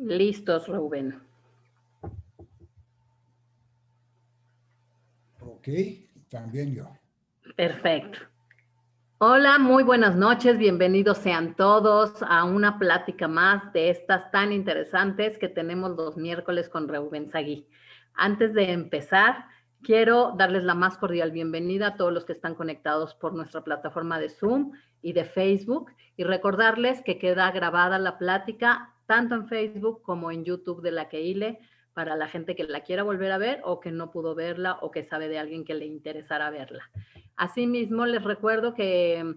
Listos, Rubén. Ok, también yo. Perfecto. Hola, muy buenas noches. Bienvenidos sean todos a una plática más de estas tan interesantes que tenemos los miércoles con Rubén Sagui. Antes de empezar, quiero darles la más cordial bienvenida a todos los que están conectados por nuestra plataforma de Zoom y de Facebook y recordarles que queda grabada la plática tanto en Facebook como en YouTube de La Keile para la gente que la quiera volver a ver o que no pudo verla o que sabe de alguien que le interesara verla. Asimismo, les recuerdo que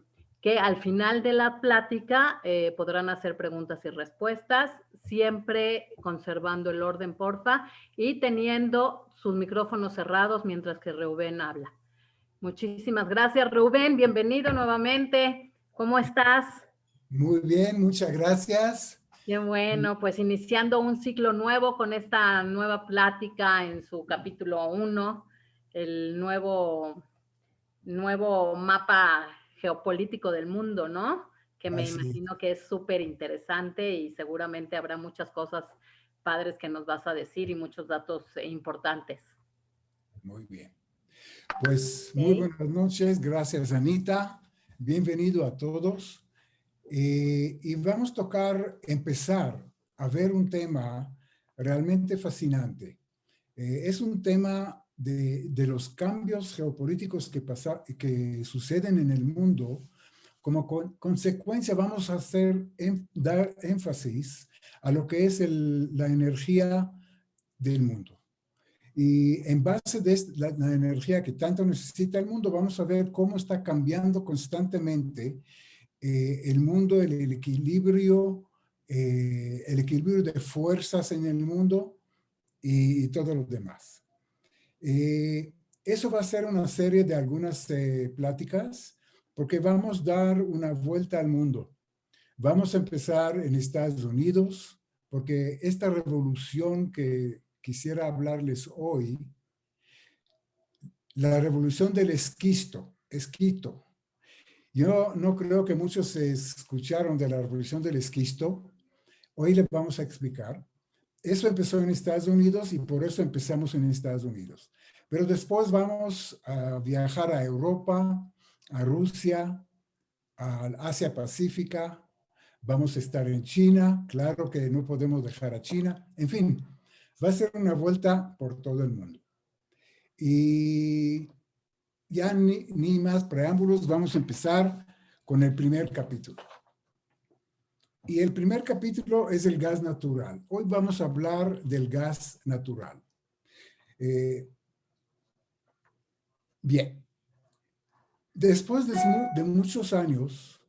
al final de la plática podrán hacer preguntas y respuestas, siempre conservando el orden, porfa, y teniendo sus micrófonos cerrados mientras que Rubén habla. Muchísimas gracias, Rubén. Bienvenido nuevamente. ¿Cómo estás? Muy bien, muchas gracias. Qué bueno, pues iniciando un ciclo nuevo con esta nueva plática en su capítulo 1, el nuevo mapa geopolítico del mundo, ¿no? Que me imagino que es súper interesante y seguramente habrá muchas cosas padres que nos vas a decir y muchos datos importantes. Muy bien. Pues muy buenas noches, gracias Anita, bienvenido a todos. Y vamos a empezar a ver un tema realmente fascinante. Es un tema de los cambios geopolíticos que suceden en el mundo. Como consecuencia vamos a dar énfasis a lo que es la energía del mundo. Y en base de la energía que tanto necesita el mundo, vamos a ver cómo está cambiando constantemente el mundo, el equilibrio de fuerzas en el mundo y todo lo demás. Eso va a ser una serie de algunas pláticas porque vamos a dar una vuelta al mundo. Vamos a empezar en Estados Unidos porque esta revolución que quisiera hablarles hoy, la revolución del esquisto. Yo no creo que muchos escucharon de la revolución del esquisto. Hoy les vamos a explicar. Eso empezó en Estados Unidos y por eso empezamos en Estados Unidos. Pero después vamos a viajar a Europa, a Rusia, a Asia Pacífica. Vamos a estar en China. Claro que no podemos dejar a China. En fin, va a ser una vuelta por todo el mundo. Y ya ni más preámbulos, vamos a empezar con el primer capítulo. Y el primer capítulo es el gas natural. Hoy vamos a hablar del gas natural. Bien, después de muchos años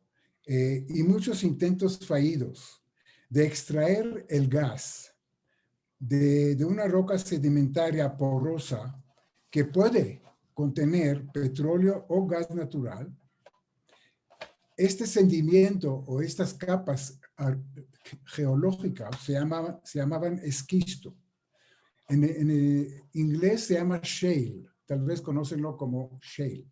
y muchos intentos fallidos de extraer el gas de una roca sedimentaria porosa que puede contener petróleo o gas natural, este sentimiento o estas capas geológicas se llamaban esquisto. En inglés se llama shale, tal vez conócenlo como shale.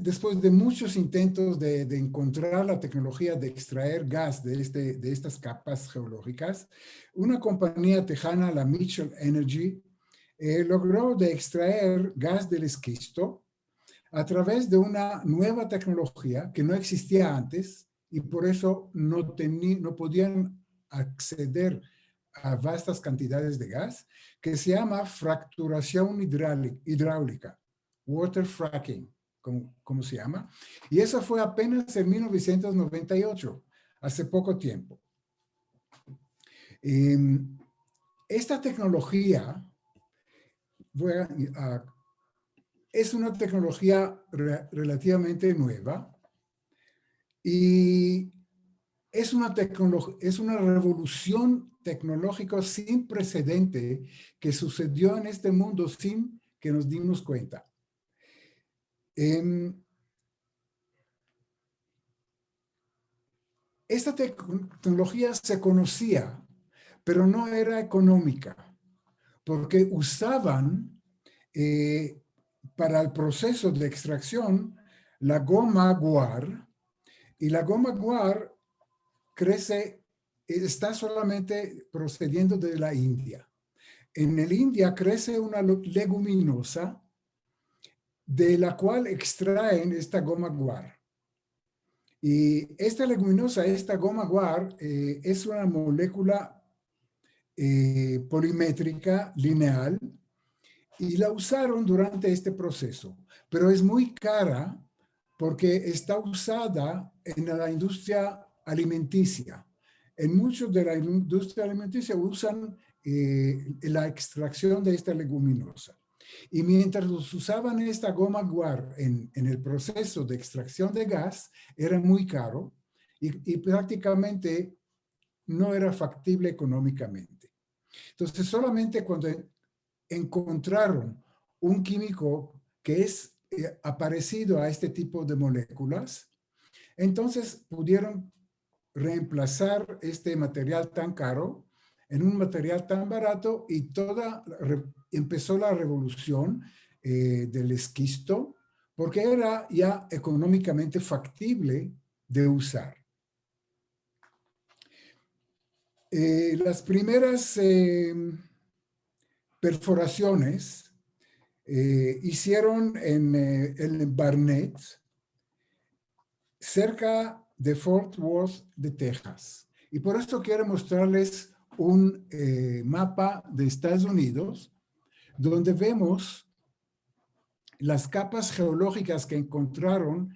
Después de muchos intentos de encontrar la tecnología de extraer gas de estas capas geológicas, una compañía tejana, la Mitchell Energy, logró de extraer gas del esquisto a través de una nueva tecnología que no existía antes y por eso no podían acceder a vastas cantidades de gas, que se llama fracturación hidráulica, water fracking, como se llama. Y eso fue apenas en 1998, hace poco tiempo. Esta tecnología es una tecnología relativamente nueva y es una revolución tecnológica sin precedente que sucedió en este mundo sin que nos dimos cuenta. Esta tecnología se conocía, pero no era económica, porque usaban para el proceso de extracción la goma guar, y la goma guar crece, está solamente procediendo de la India. En el India crece una leguminosa de la cual extraen esta goma guar. Y esta leguminosa, esta goma guar, es una molécula polimétrica lineal y la usaron durante este proceso, pero es muy cara porque está usada en la industria alimenticia. En muchos de la industria alimenticia usan la extracción de esta leguminosa. Y mientras usaban esta goma guar en el proceso de extracción de gas, era muy caro y prácticamente no era factible económicamente. Entonces, solamente cuando encontraron un químico que es parecido a este tipo de moléculas, entonces pudieron reemplazar este material tan caro en un material tan barato y empezó la revolución del esquisto porque era ya económicamente factible de usar. Las primeras perforaciones hicieron en el Barnett, cerca de Fort Worth de Texas. Y por esto quiero mostrarles un mapa de Estados Unidos donde vemos las capas geológicas que encontraron,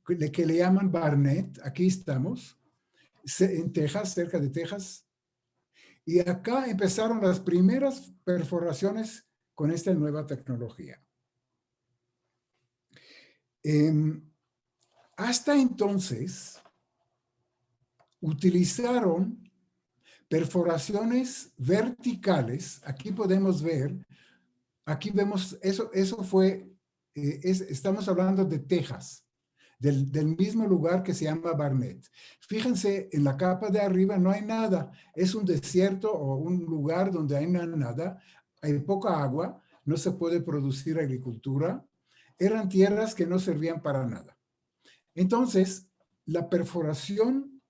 que le llaman Barnett. Aquí estamos, en Texas, cerca de Texas. Y acá empezaron las primeras perforaciones con esta nueva tecnología. Hasta entonces, utilizaron perforaciones verticales. Aquí podemos ver, aquí vemos, eso fue, estamos hablando de Texas, del mismo lugar que se llama Barnett. Fíjense, en la capa de arriba no hay nada. Es un desierto o un lugar donde hay nada. Hay poca agua, no se puede producir agricultura. Eran tierras que no servían para nada. Entonces, la perforación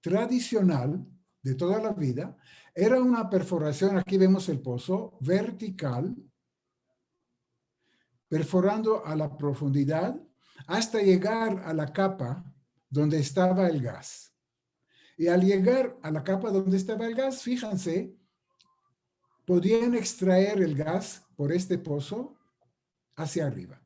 tradicional de toda la vida era una perforación, aquí vemos el pozo, vertical, perforando a la profundidad hasta llegar a la capa donde estaba el gas. Y al llegar a la capa donde estaba el gas, fíjense, podían extraer el gas por este pozo hacia arriba.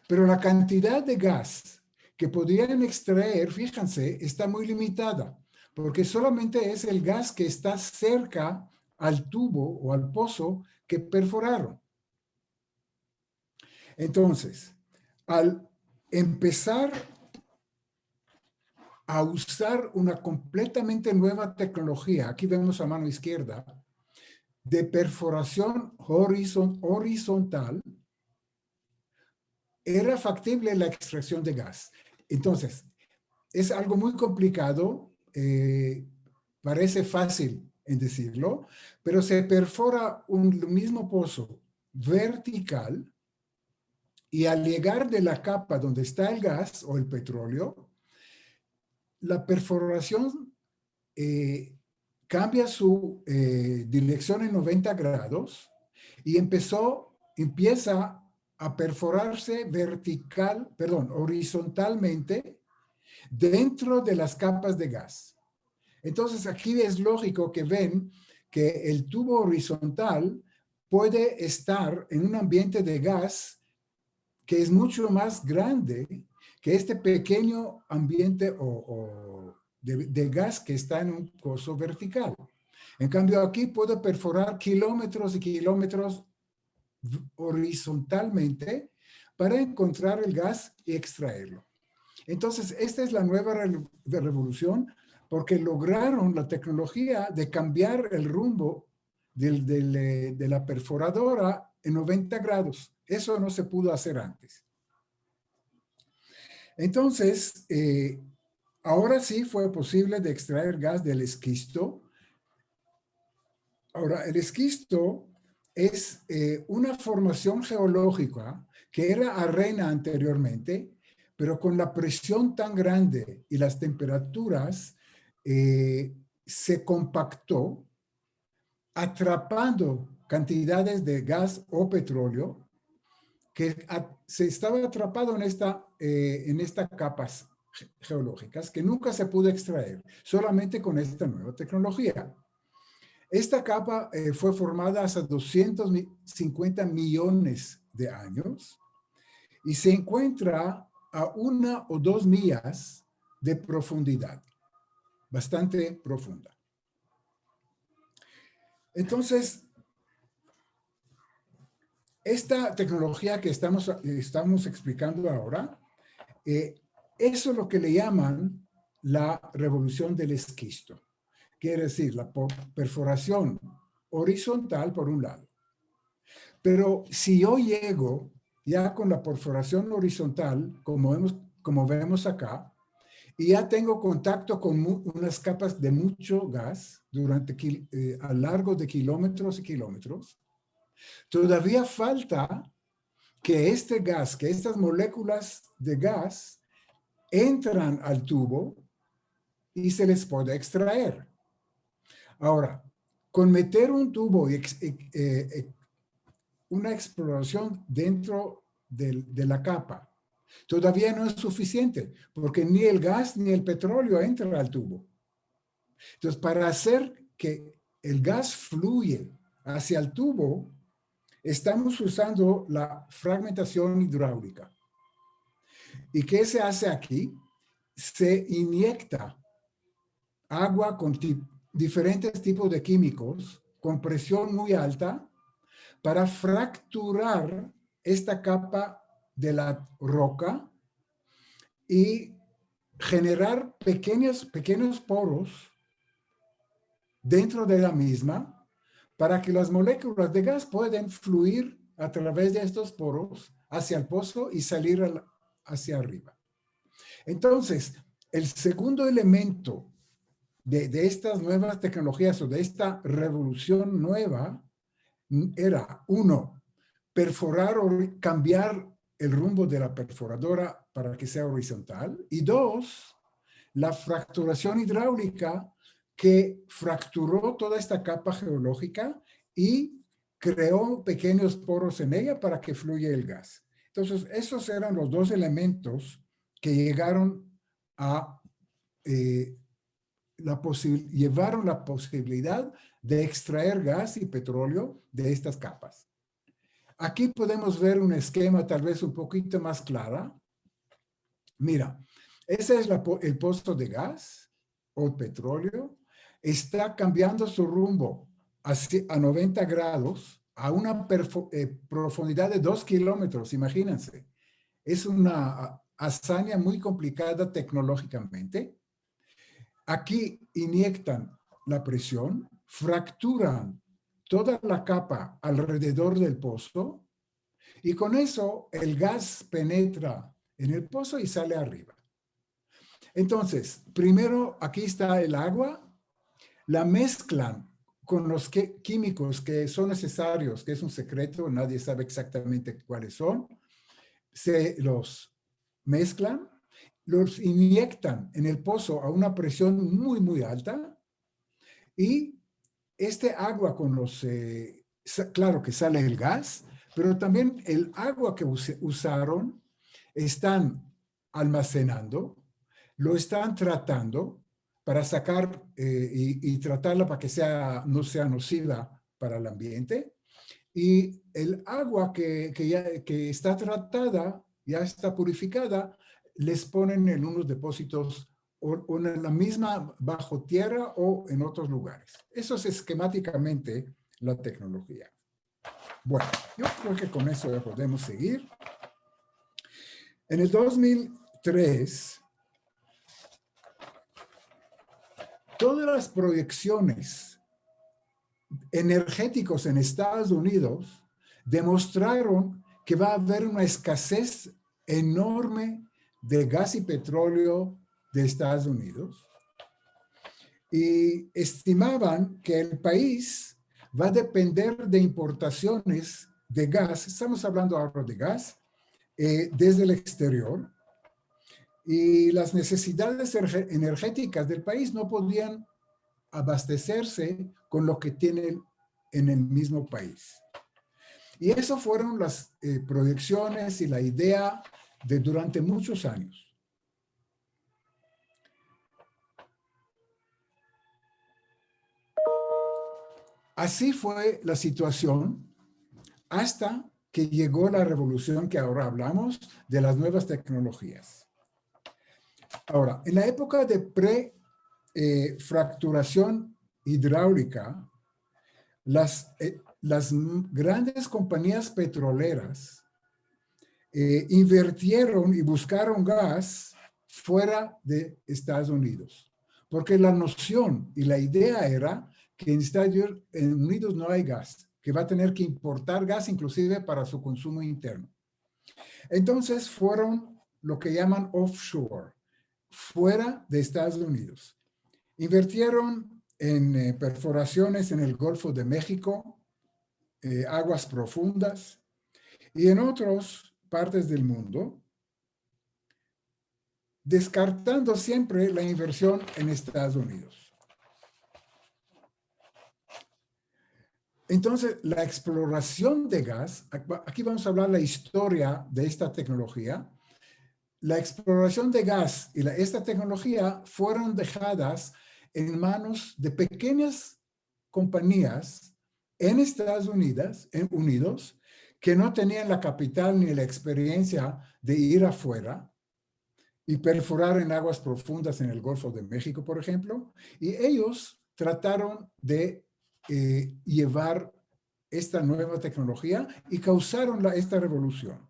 Pero la cantidad de gas que podían extraer, fíjense, está muy limitada, porque solamente es el gas que está cerca al tubo o al pozo que perforaron. Entonces, al empezar a usar una completamente nueva tecnología, aquí vemos a mano izquierda, de perforación horizontal, era factible la extracción de gas. Entonces, es algo muy complicado, parece fácil en decirlo, pero se perfora un mismo pozo vertical y al llegar de la capa donde está el gas o el petróleo, la perforación cambia su dirección en 90 grados y empieza a perforarse horizontalmente dentro de las capas de gas. Entonces aquí es lógico que ven que el tubo horizontal puede estar en un ambiente de gas que es mucho más grande que este pequeño ambiente de gas que está en un pozo vertical. En cambio, aquí puedo perforar kilómetros y kilómetros horizontalmente para encontrar el gas y extraerlo. Entonces, esta es la nueva revolución porque lograron la tecnología de cambiar el rumbo de la perforadora en 90 grados. Eso no se pudo hacer antes. Entonces, ahora sí fue posible de extraer gas del esquisto. Ahora, el esquisto es una formación geológica que era arena anteriormente, pero con la presión tan grande y las temperaturas, se compactó, atrapando cantidades de gas o petróleo que se estaba atrapado en estas capas geológicas que nunca se pudo extraer, solamente con esta nueva tecnología. Esta capa fue formada hace 250 millones de años y se encuentra a 1 o 2 millas de profundidad, bastante profunda. Entonces, esta tecnología que estamos explicando ahora, eso es lo que le llaman la revolución del esquisto. Quiere decir, la perforación horizontal por un lado. Pero si yo llego ya con la perforación horizontal, como vemos acá, y ya tengo contacto con unas capas de mucho gas a lo largo de kilómetros y kilómetros, todavía falta que este gas, que estas moléculas de gas entran al tubo y se les puede extraer. Ahora, con meter un tubo y una exploración dentro de la capa, todavía no es suficiente, porque ni el gas ni el petróleo entran al tubo. Entonces, para hacer que el gas fluye hacia el tubo, estamos usando la fragmentación hidráulica. ¿Y qué se hace aquí? Se inyecta agua con diferentes tipos de químicos con presión muy alta para fracturar esta capa de la roca y generar pequeños poros dentro de la misma para que las moléculas de gas puedan fluir a través de estos poros hacia el pozo y salir hacia arriba. Entonces, el segundo elemento de estas nuevas tecnologías o de esta revolución nueva era, uno, perforar o cambiar el rumbo de la perforadora para que sea horizontal, y dos, la fracturación hidráulica que fracturó toda esta capa geológica y creó pequeños poros en ella para que fluya el gas. Entonces, esos eran los dos elementos que llegaron a llevaron la posibilidad de extraer gas y petróleo de estas capas. Aquí podemos ver un esquema tal vez un poquito más clara. Mira, ese es el pozo de gas o petróleo. Está cambiando su rumbo a 90 grados a una profundidad de 2 kilómetros, imagínense. Es una hazaña muy complicada tecnológicamente. Aquí inyectan la presión, fracturan toda la capa alrededor del pozo y con eso el gas penetra en el pozo y sale arriba. Entonces, primero aquí está el agua, la mezclan con los químicos que son necesarios, que es un secreto, nadie sabe exactamente cuáles son, se los mezclan, los inyectan en el pozo a una presión muy, muy alta y este agua con claro que sale el gas, pero también el agua que usaron están almacenando, lo están tratando para sacar y tratarla para que no sea nociva para el ambiente. Y el agua que está tratada, ya está purificada, les ponen en unos depósitos o en la misma bajo tierra o en otros lugares. Eso es esquemáticamente la tecnología. Bueno, yo creo que con eso ya podemos seguir. En el 2003, todas las proyecciones energéticos en Estados Unidos demostraron que va a haber una escasez enorme de gas y petróleo de Estados Unidos y estimaban que el país va a depender de importaciones de gas, estamos hablando ahora de gas, desde el exterior, y las necesidades energéticas del país no podían abastecerse con lo que tienen en el mismo país. Y eso fueron las proyecciones y la idea de durante muchos años. Así fue la situación hasta que llegó la revolución que ahora hablamos de las nuevas tecnologías. Ahora, en la época de fracturación hidráulica, las grandes compañías petroleras invirtieron y buscaron gas fuera de Estados Unidos, porque la noción y la idea era que en Estados Unidos no hay gas, que va a tener que importar gas inclusive para su consumo interno. Entonces fueron lo que llaman offshore, fuera de Estados Unidos. Invirtieron en perforaciones en el Golfo de México, aguas profundas, y en otras partes del mundo, descartando siempre la inversión en Estados Unidos. Entonces, la exploración de gas, aquí vamos a hablar la historia de esta tecnología. La exploración de gas y esta tecnología fueron dejadas en manos de pequeñas compañías en Estados Unidos, que no tenían la capital ni la experiencia de ir afuera y perforar en aguas profundas en el Golfo de México, por ejemplo, y ellos trataron de llevar esta nueva tecnología y causaron esta revolución.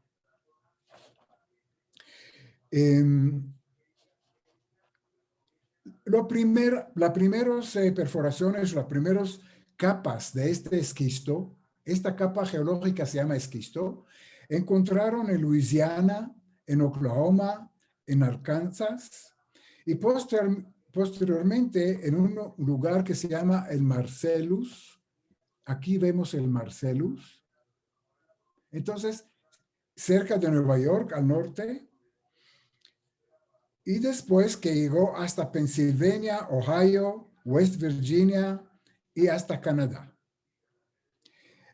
Las primeras perforaciones, las primeras capas de este esquisto, esta capa geológica se llama esquisto, encontraron en Luisiana, en Oklahoma, en Arkansas y posteriormente en un lugar que se llama el Marcellus. Aquí vemos el Marcellus. Entonces, cerca de Nueva York, al norte, y después que llegó hasta Pensilvania, Ohio, West Virginia y hasta Canadá.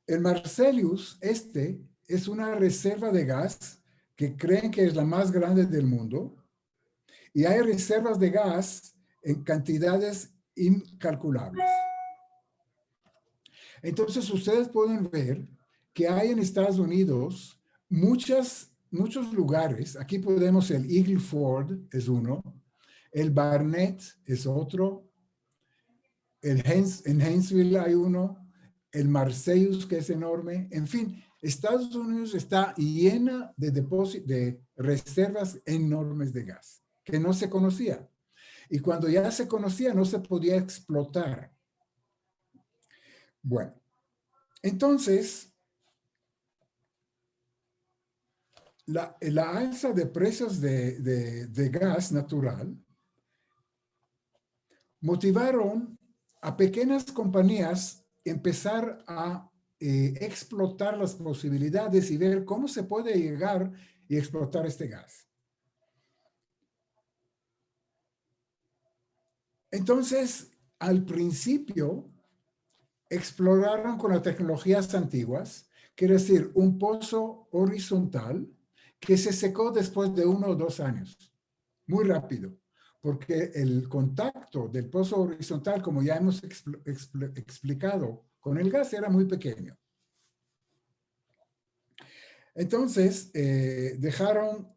El Marcellus es una reserva de gas que creen que es la más grande del mundo y hay reservas de gas en cantidades incalculables. Entonces ustedes pueden ver que hay en Estados Unidos muchos lugares. Aquí podemos el Eagle Ford es uno, el Barnett es otro, en Haynesville hay uno, el Marcellus que es enorme. En fin, Estados Unidos está llena de reservas enormes de gas que no se conocía. Y cuando ya se conocía, no se podía explotar. Bueno, entonces, la alza de precios de gas natural motivaron a pequeñas compañías empezar a explotar las posibilidades y ver cómo se puede llegar y explotar este gas. Entonces, al principio, exploraron con las tecnologías antiguas, quiere decir, un pozo horizontal que se secó después de 1 o 2 años, muy rápido, porque el contacto del pozo horizontal, como ya hemos explicado, con el gas era muy pequeño. Entonces, dejaron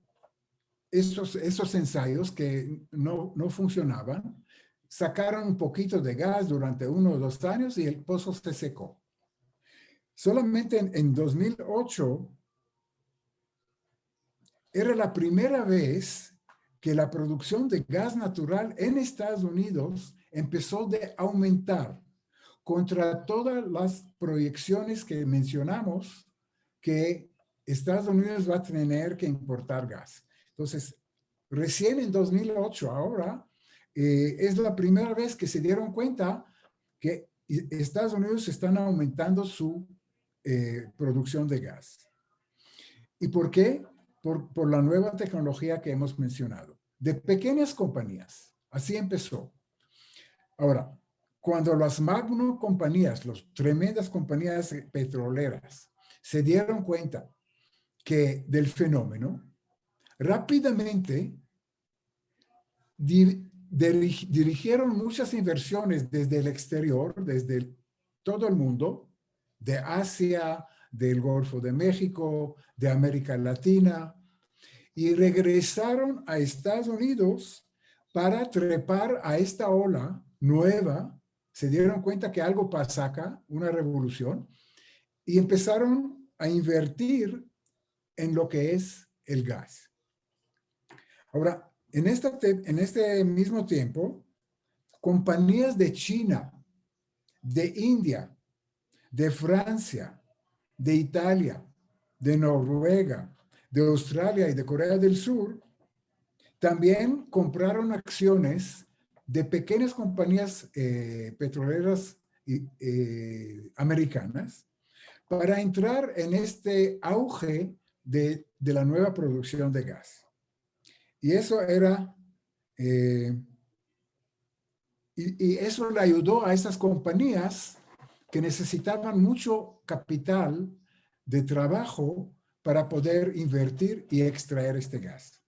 esos ensayos que no funcionaban, sacaron un poquito de gas durante 1 o 2 años y el pozo se secó. Solamente en 2008 era la primera vez que la producción de gas natural en Estados Unidos empezó a aumentar contra todas las proyecciones que mencionamos que Estados Unidos va a tener que importar gas. Entonces, recién en 2008, ahora, es la primera vez que se dieron cuenta que Estados Unidos están aumentando su producción de gas. ¿Y por qué? Por la nueva tecnología que hemos mencionado. de pequeñas compañías. Así empezó. Ahora, cuando las magno compañías, las tremendas compañías petroleras, se dieron cuenta del fenómeno, rápidamente dirigieron muchas inversiones desde el exterior, desde todo el mundo, de Asia, del Golfo de México, de América Latina, y regresaron a Estados Unidos para trepar a esta ola nueva. Se dieron cuenta que algo pasa acá, una revolución, y empezaron a invertir en lo que es el gas. Ahora, en este mismo tiempo, compañías de China, de India, de Francia, de Italia, de Noruega, de Australia y de Corea del Sur, también compraron acciones de pequeñas compañías petroleras americanas para entrar en este auge de la nueva producción de gas. Y eso era, y eso le ayudó a esas compañías que necesitaban mucho capital de trabajo para poder invertir y extraer este gas.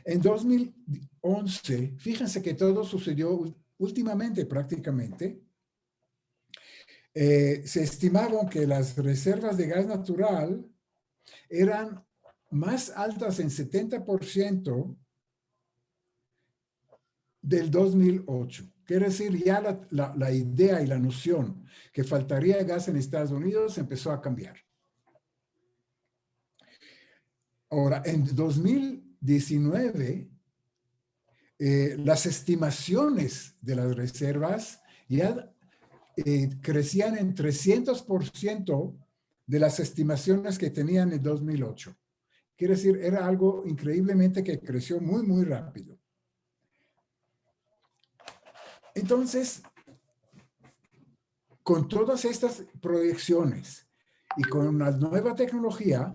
En 2011, fíjense que todo sucedió últimamente prácticamente. Se estimaban que las reservas de gas natural eran más altas en 70% del 2008. Quiere decir, ya la idea y la noción que faltaría gas en Estados Unidos empezó a cambiar. Ahora, en 2019, las estimaciones de las reservas ya crecían en 300% de las estimaciones que tenían en 2008. Quiere decir, era algo increíblemente que creció muy, muy rápido. Entonces, con todas estas proyecciones y con la nueva tecnología,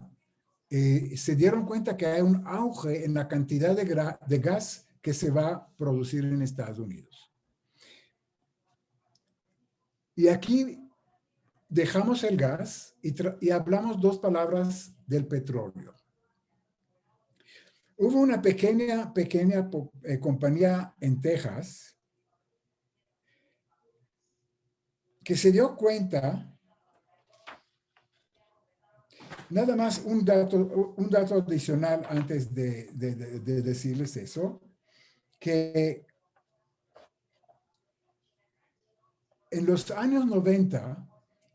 se dieron cuenta que hay un auge en la cantidad de gas que se va a producir en Estados Unidos. Y aquí dejamos el gas y hablamos dos palabras del petróleo. Hubo una pequeña compañía en Texas que se dio cuenta, nada más un dato adicional antes de decirles eso, que en los años 90,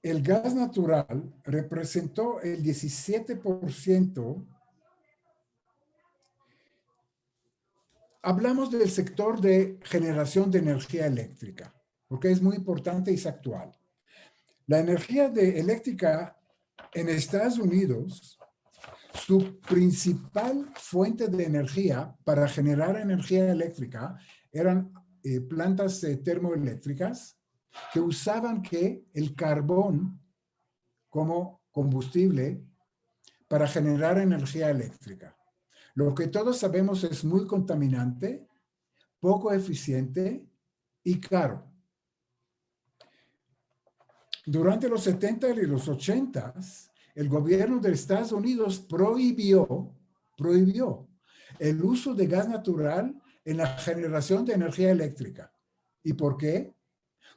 el gas natural representó el 17%. Hablamos del sector de generación de energía eléctrica, porque es muy importante y es actual. La energía eléctrica en Estados Unidos, su principal fuente de energía para generar energía eléctrica eran plantas termoeléctricas que usaban el carbón como combustible para generar energía eléctrica. Lo que todos sabemos es muy contaminante, poco eficiente y caro. Durante los 70 y los 80, el gobierno de Estados Unidos prohibió el uso de gas natural en la generación de energía eléctrica. ¿Y por qué?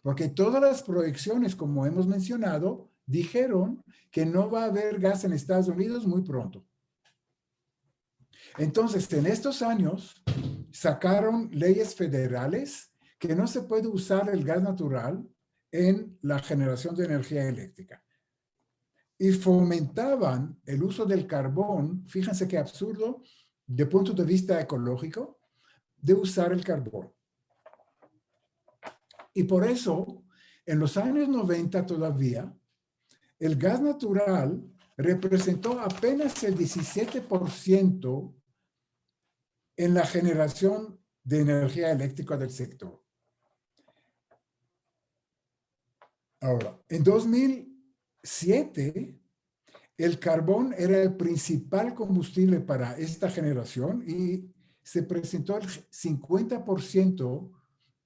Porque todas las proyecciones, como hemos mencionado, dijeron que no va a haber gas en Estados Unidos muy pronto. Entonces, en estos años, sacaron leyes federales que no se puede usar el gas natural en la generación de energía eléctrica. Y fomentaban el uso del carbón, fíjense qué absurdo, de punto de vista ecológico, de usar el carbón. Y por eso, en los años 90 todavía, el gas natural representó apenas el 17% en la generación de energía eléctrica del sector. Ahora, en 2007, El carbón era el principal combustible para esta generación y se presentó el 50%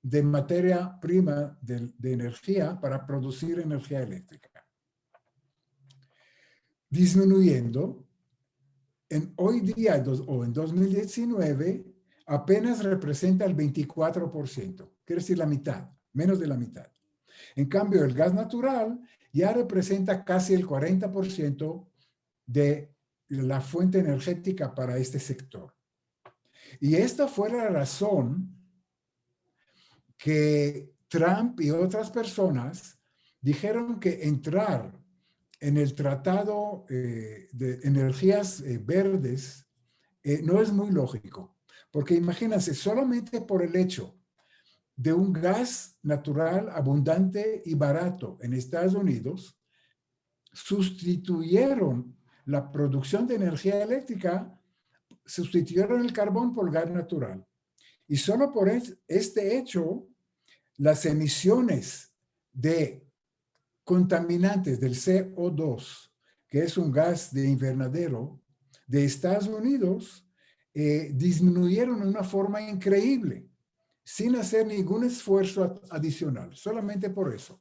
de materia prima de energía para producir energía eléctrica. Disminuyendo, hoy día o en 2019, apenas representa el 24%, quiere decir la mitad, menos de la mitad. En cambio, el gas natural ya representa casi el 40% de la fuente energética para este sector. Y esta fue la razón que Trump y otras personas dijeron que entrar en el tratado de energías verdes no es muy lógico. Porque imagínense, solamente por el hecho de un gas natural abundante y barato en Estados Unidos, sustituyeron la producción de energía eléctrica, sustituyeron el carbón por gas natural. Y solo por este hecho, las emisiones de contaminantes del CO2, que es un gas de invernadero de Estados Unidos, disminuyeron de una forma increíble, sin hacer ningún esfuerzo adicional, solamente por eso.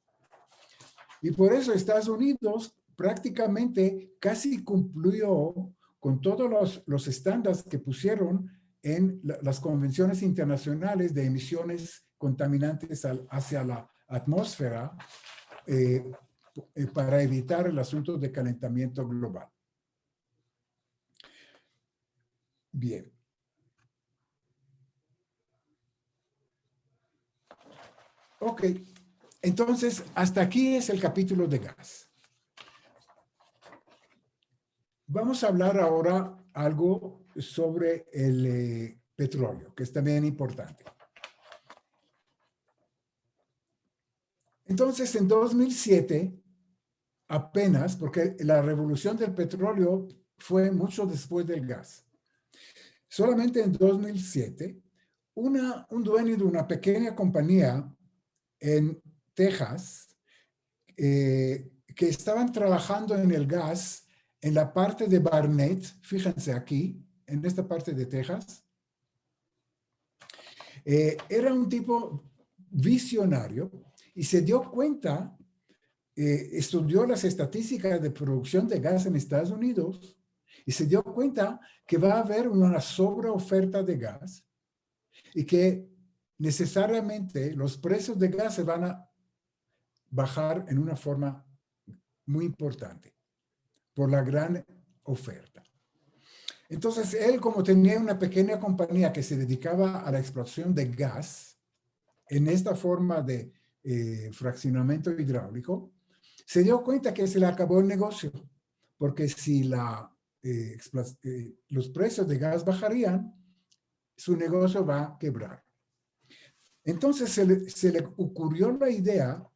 Y por eso Estados Unidos prácticamente casi cumplió con todos los estándares que pusieron en las convenciones internacionales de emisiones contaminantes hacia la atmósfera para evitar el asunto de calentamiento global. Bien. Ok, entonces hasta aquí es el capítulo de gas. Vamos a hablar ahora algo sobre el petróleo, que es también importante. Entonces, en 2007, apenas, porque la revolución del petróleo fue mucho después del gas. Solamente en 2007, un dueño de una pequeña compañía en Texas, que estaban trabajando en el gas en la parte de Barnett, fíjense aquí, en esta parte de Texas, era un tipo visionario y se dio cuenta, estudió las estadísticas de producción de gas en Estados Unidos y se dio cuenta que va a haber una sobreoferta de gas y que necesariamente los precios de gas se van a bajar en una forma muy importante por la gran oferta. Entonces, él, como tenía una pequeña compañía que se dedicaba a la explotación de gas en esta forma de fraccionamiento hidráulico, se dio cuenta que se le acabó el negocio, porque si los precios de gas bajarían, su negocio va a quebrar. Entonces, se le ocurrió la idea,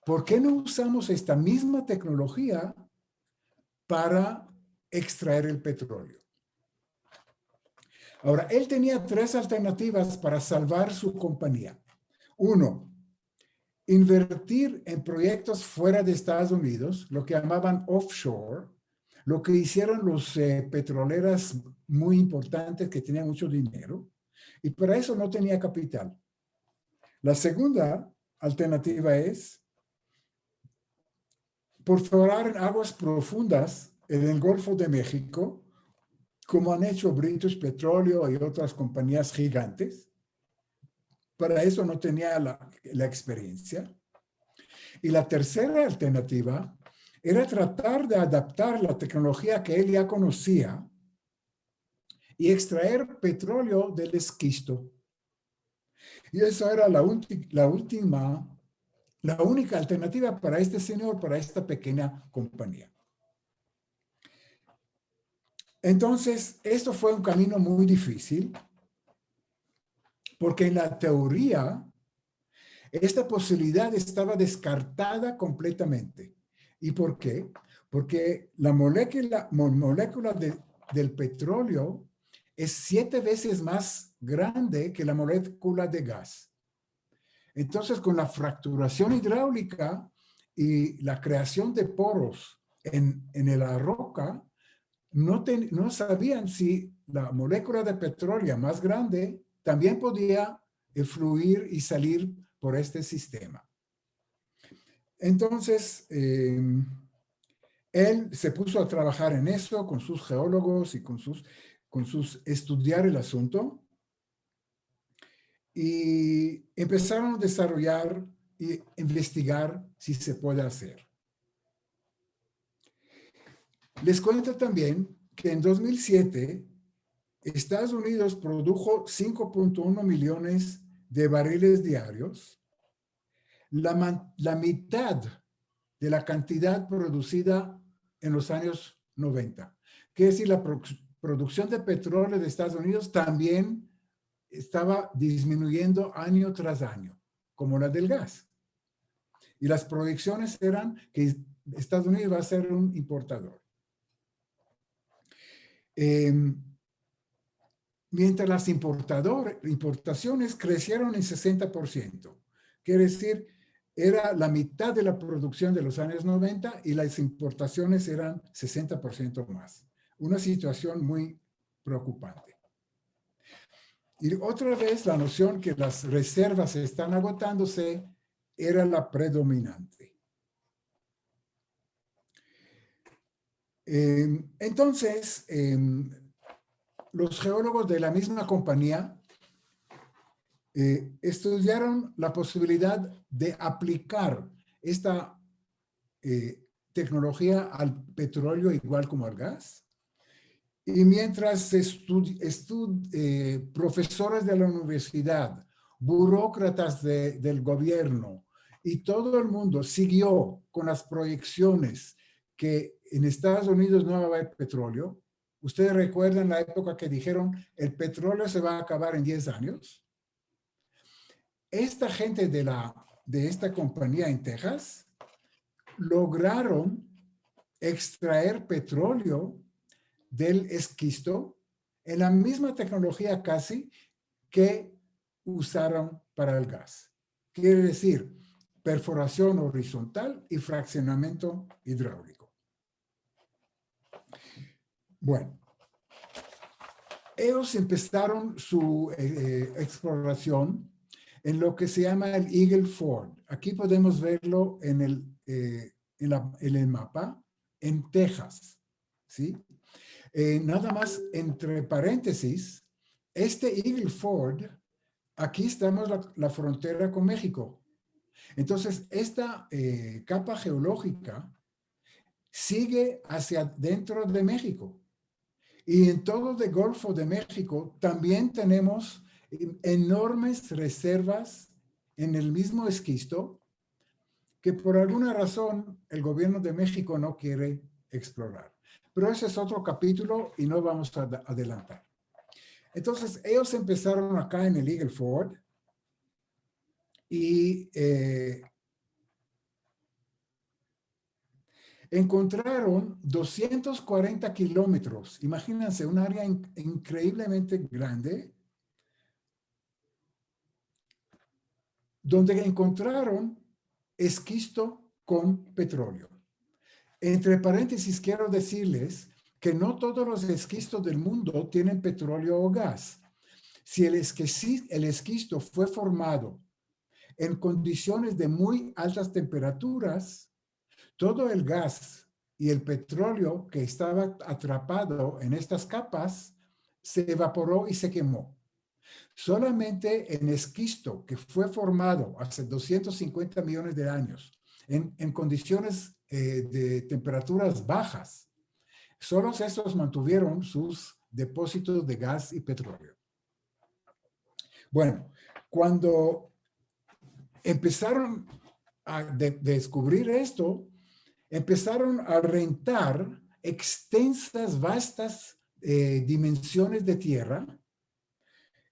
¿por qué no usamos esta misma tecnología para extraer el petróleo? Ahora, él tenía tres alternativas para salvar su compañía. Uno, invertir en proyectos fuera de Estados Unidos, lo que llamaban offshore, lo que hicieron los petroleras muy importantes que tenían mucho dinero, y para eso no tenía capital. La segunda alternativa es perforar en aguas profundas en el Golfo de México, como han hecho British Petroleum y otras compañías gigantes. Para eso no tenía la experiencia. Y la tercera alternativa era tratar de adaptar la tecnología que él ya conocía y extraer petróleo del esquisto. Y esa era la única alternativa para este señor, para esta pequeña compañía. Entonces, esto fue un camino muy difícil, porque en la teoría, esta posibilidad estaba descartada completamente. ¿Y por qué? Porque la molécula del petróleo es 7 veces más grande que la molécula de gas. Entonces, con la fracturación hidráulica y la creación de poros en la roca, no sabían si la molécula de petróleo más grande también podía fluir y salir por este sistema. Entonces, él se puso a trabajar en eso con sus geólogos y con sus estudiar el asunto, y empezaron a desarrollar y investigar si se puede hacer. Les cuento también que en 2007 Estados Unidos produjo 5.1 millones de barriles diarios, la mitad de la cantidad producida en los años 90. Quiere decir, la producción de petróleo de Estados Unidos también estaba disminuyendo año tras año, como la del gas. Y las proyecciones eran que Estados Unidos va a ser un importador. Mientras las importaciones crecieron en 60%. Quiere decir, era la mitad de la producción de los años 90 y las importaciones eran 60% más. Una situación muy preocupante. Y otra vez la noción que las reservas están agotándose era la predominante. Entonces, los geólogos de la misma compañía estudiaron la posibilidad de aplicar esta tecnología al petróleo igual como al gas. Y mientras profesores de la universidad, burócratas del gobierno y todo el mundo siguió con las proyecciones que en Estados Unidos no va a haber petróleo. ¿Ustedes recuerdan la época que dijeron el petróleo se va a acabar en 10 años? Esta gente de esta compañía en Texas lograron extraer petróleo del esquisto en la misma tecnología casi que usaron para el gas. Quiere decir, perforación horizontal y fraccionamiento hidráulico. Bueno, ellos empezaron su exploración en lo que se llama el Eagle Ford. Aquí podemos verlo en el mapa, en Texas, ¿sí? Nada más entre paréntesis, este Eagle Ford, aquí estamos la frontera con México. Entonces, esta capa geológica sigue hacia dentro de México. Y en todo el Golfo de México también tenemos enormes reservas en el mismo esquisto que por alguna razón el gobierno de México no quiere explorar. Pero ese es otro capítulo y no vamos a adelantar. Entonces, ellos empezaron acá en el Eagle Ford y encontraron 240 kilómetros. Imagínense, un área increíblemente grande, donde encontraron esquisto con petróleo. Entre paréntesis, quiero decirles que no todos los esquistos del mundo tienen petróleo o gas. Si el esquisto fue formado en condiciones de muy altas temperaturas, todo el gas y el petróleo que estaba atrapado en estas capas se evaporó y se quemó. Solamente en esquisto que fue formado hace 250 millones de años, en condiciones de temperaturas bajas, solo estos mantuvieron sus depósitos de gas y petróleo. Bueno, cuando empezaron a descubrir esto, empezaron a rentar extensas, vastas dimensiones de tierra.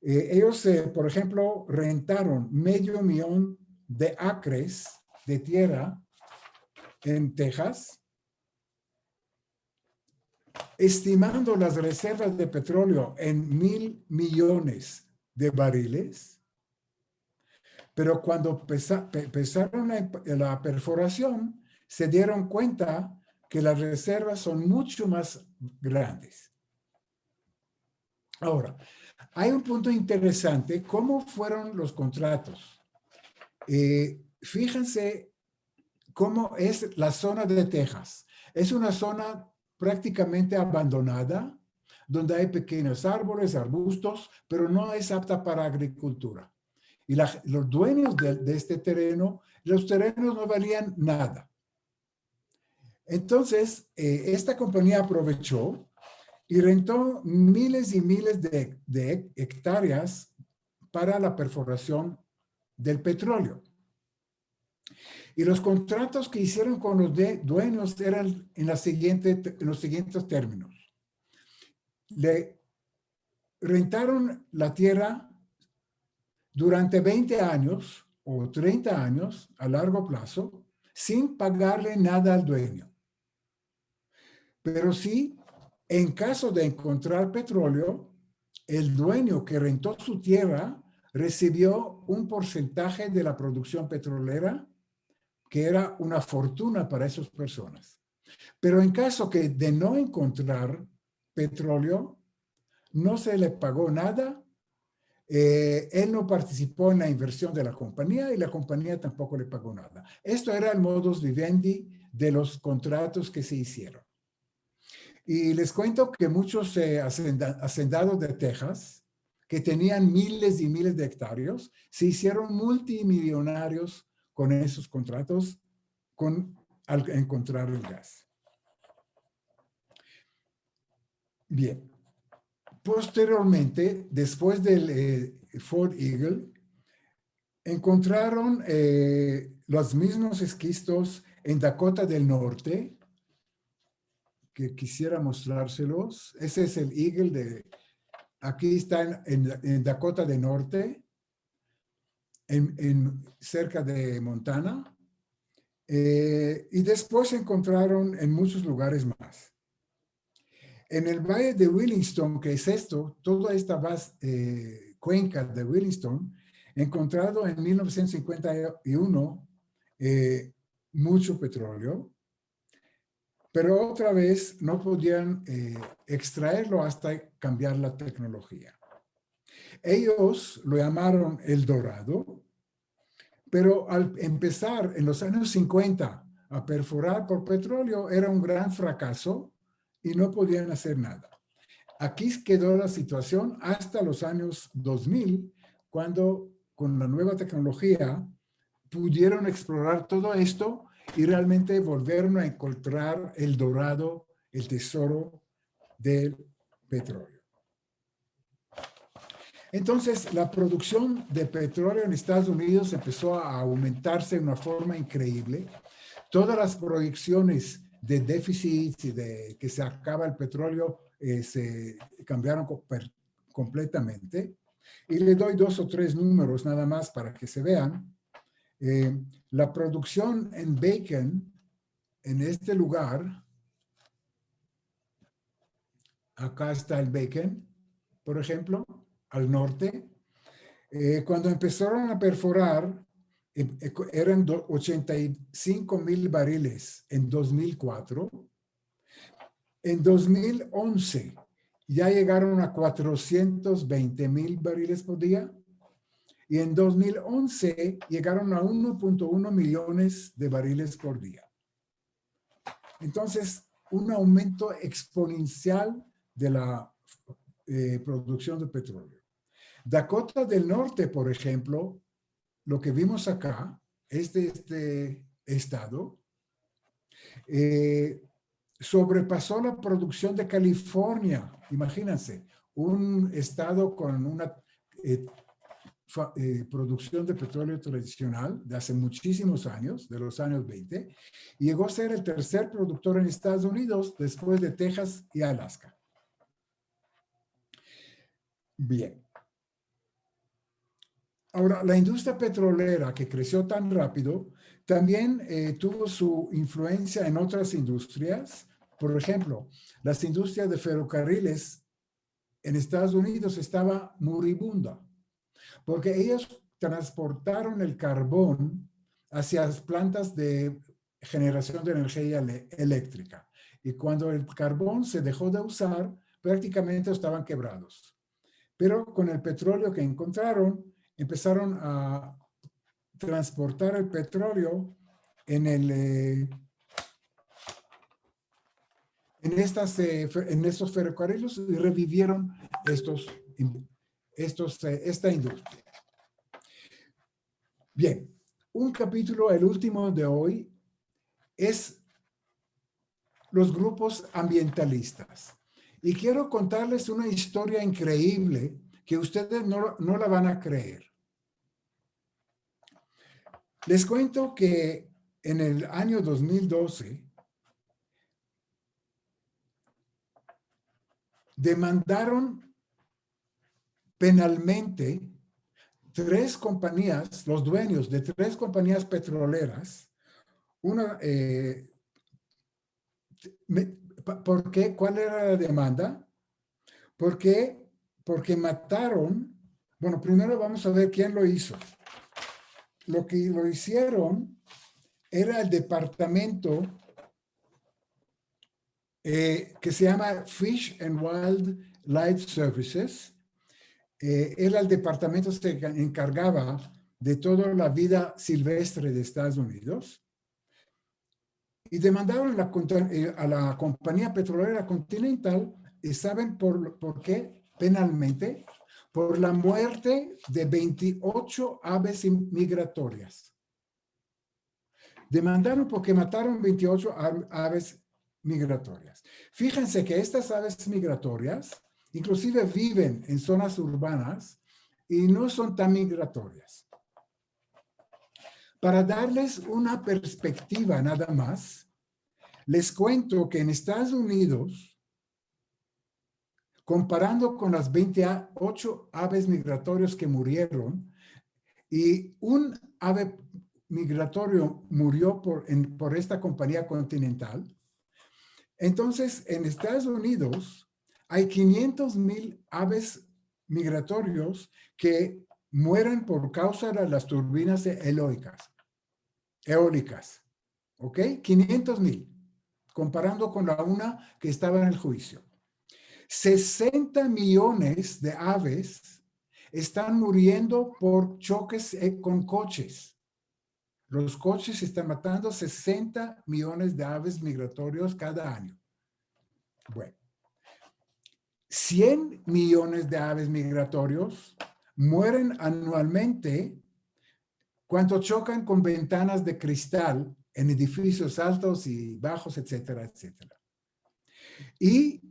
Ellos, por ejemplo, rentaron 500,000 de acres de tierra en Texas, estimando las reservas de petróleo en 1,000 millones de barriles. Pero cuando empezaron la perforación, se dieron cuenta que las reservas son mucho más grandes. Ahora, hay un punto interesante, ¿cómo fueron los contratos? Fíjense cómo es la zona de Texas. Es una zona prácticamente abandonada, donde hay pequeños árboles, arbustos, pero no es apta para agricultura. Y los dueños de este terreno, los terrenos no valían nada. Entonces, esta compañía aprovechó y rentó miles y miles de hectáreas para la perforación del petróleo. Y los contratos que hicieron con los dueños eran en los siguientes términos. Le rentaron la tierra durante 20 años o 30 años a largo plazo sin pagarle nada al dueño. Pero sí, en caso de encontrar petróleo, el dueño que rentó su tierra recibió un porcentaje de la producción petrolera que era una fortuna para esas personas. Pero en caso de no encontrar petróleo, no se le pagó nada, él no participó en la inversión de la compañía y la compañía tampoco le pagó nada. Esto era el modus vivendi de los contratos que se hicieron. Y les cuento que muchos hacendados de Texas, que tenían miles y miles de hectáreas, se hicieron multimillonarios con esos contratos al encontrar el gas. Bien. Posteriormente, después del Fort Eagle, encontraron los mismos esquistos en Dakota del Norte, que quisiera mostrárselos. Ese es el Eagle aquí está en Dakota del Norte, cerca de Montana. Y después se encontraron en muchos lugares más. En el valle de Williston, que es toda esta cuenca de Williston, encontrado en 1951 mucho petróleo, pero otra vez no podían extraerlo hasta cambiar la tecnología. Ellos lo llamaron El Dorado, pero al empezar en los años 50 a perforar por petróleo era un gran fracaso y no podían hacer nada. Aquí quedó la situación hasta los años 2000, cuando con la nueva tecnología pudieron explorar todo esto y realmente volvieron a encontrar el dorado, el tesoro del petróleo. Entonces, la producción de petróleo en Estados Unidos empezó a aumentarse de una forma increíble. Todas las proyecciones de déficit y de que se acaba el petróleo se cambiaron completamente. Y le doy 2 o 3 números nada más para que se vean. La producción en Bacon, en este lugar, acá está el Bacon, por ejemplo, al norte. Cuando empezaron a perforar, eran 85,000 barriles en 2004. En 2011 ya llegaron a 420,000 barriles por día. Y en 2011 llegaron a 1.1 millones de barriles por día. Entonces, un aumento exponencial de la producción de petróleo. Dakota del Norte, por ejemplo, lo que vimos acá, este estado, sobrepasó la producción de California. Imagínense, un estado con una producción de petróleo tradicional de hace muchísimos años, de los años 20, y llegó a ser el tercer productor en Estados Unidos después de Texas y Alaska. Bien. Ahora, la industria petrolera que creció tan rápido también tuvo su influencia en otras industrias. Por ejemplo, las industrias de ferrocarriles en Estados Unidos estaba moribunda, porque ellos transportaron el carbón hacia las plantas de generación de energía eléctrica. Y cuando el carbón se dejó de usar, prácticamente estaban quebrados. Pero con el petróleo que encontraron, empezaron a transportar el petróleo en estos ferrocarriles y revivieron esta industria. Bien, un capítulo, el último de hoy, es los grupos ambientalistas. Y quiero contarles una historia increíble que ustedes no la van a creer. Les cuento que en el año 2012 demandaron penalmente 3 compañías, los dueños de 3 compañías petroleras. Una, ¿por qué? ¿Cuál era la demanda? ¿Por qué? Porque mataron. Bueno, primero vamos a ver quién lo hizo. Lo que lo hicieron era el departamento que se llama Fish and Wildlife Services. Era el departamento que se encargaba de toda la vida silvestre de Estados Unidos. Y demandaron a la compañía petrolera Continental, y ¿saben por qué? Penalmente, por la muerte de 28 aves migratorias. Demandaron porque mataron 28 aves migratorias. Fíjense que estas aves migratorias inclusive viven en zonas urbanas y no son tan migratorias. Para darles una perspectiva nada más, les cuento que en Estados Unidos, comparando con las 28 aves migratorios que murieron, y un ave migratorio murió por esta compañía Continental, entonces en Estados Unidos hay 500,000 aves migratorios que mueren por causa de las turbinas eólicas. ¿Ok? 500,000, comparando con la una que estaba en el juicio. 60 millones de aves están muriendo por choques con coches. Los coches están matando 60 millones de aves migratorios cada año. Bueno, 100 millones de aves migratorios mueren anualmente cuando chocan con ventanas de cristal en edificios altos y bajos, etcétera, etcétera. Y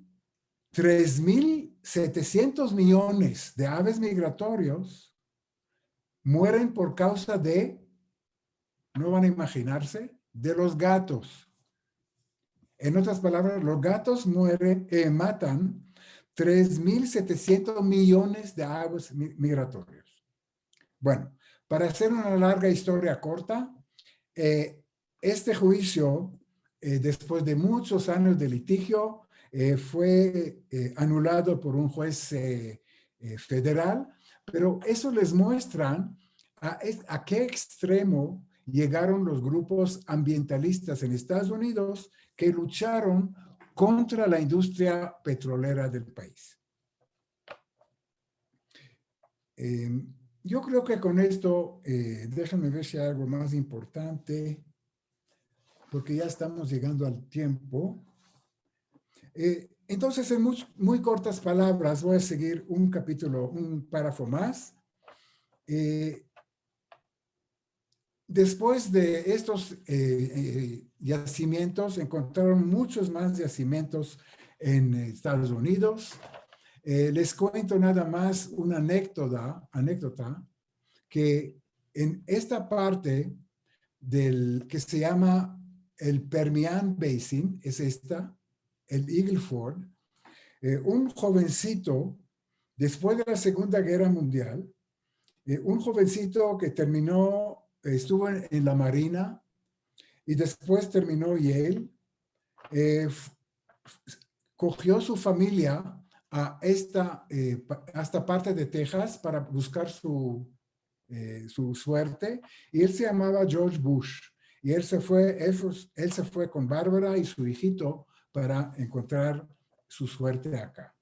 3.700 millones de aves migratorios mueren por causa de, no van a imaginarse, de los gatos. En otras palabras, los gatos matan 3.700 millones de aves migratorios. Bueno, para hacer una larga historia corta, este juicio, después de muchos años de litigio, fue anulado por un juez federal, pero eso les muestra a qué extremo llegaron los grupos ambientalistas en Estados Unidos que lucharon contra la industria petrolera del país. Yo creo que con esto, déjame ver si hay algo más importante, porque ya estamos llegando al tiempo. Entonces, en muy cortas palabras, voy a seguir un párrafo más. Después de estos yacimientos, encontraron muchos más yacimientos en Estados Unidos. Les cuento nada más una anécdota que en esta parte que se llama el Permian Basin, es el Eagle Ford, un jovencito, después de la Segunda Guerra Mundial, un jovencito que estuvo en la Marina y después terminó Yale, cogió su familia a esta parte de Texas para buscar su suerte, y él se llamaba George Bush. y él se fue con Bárbara y su hijito para encontrar su suerte acá.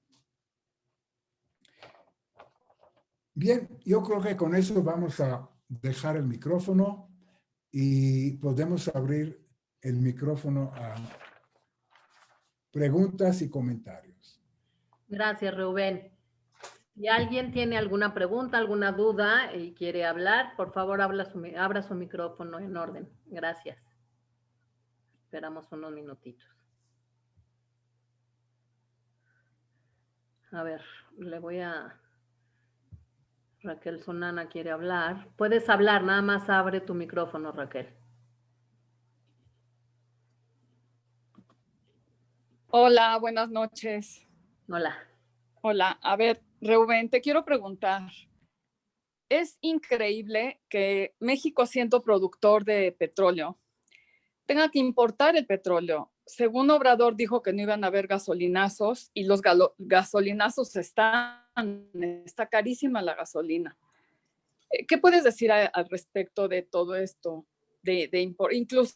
Bien, yo creo que con eso vamos a dejar el micrófono y podemos abrir el micrófono a preguntas y comentarios. Gracias, Rubén. Si alguien tiene alguna pregunta, alguna duda y quiere hablar, por favor, abra su micrófono en orden. Gracias. Esperamos unos minutitos. A ver, le voy a... Raquel Sonana quiere hablar. Puedes hablar, nada más abre tu micrófono, Raquel. Hola, buenas noches. Hola. Hola, a ver, Rubén, te quiero preguntar. Es increíble que México, siendo productor de petróleo, tenga que importar el petróleo. Según Obrador dijo que no iban a haber gasolinazos y los gasolinazos está carísima la gasolina. ¿Qué puedes decir al respecto de todo esto? Inclusive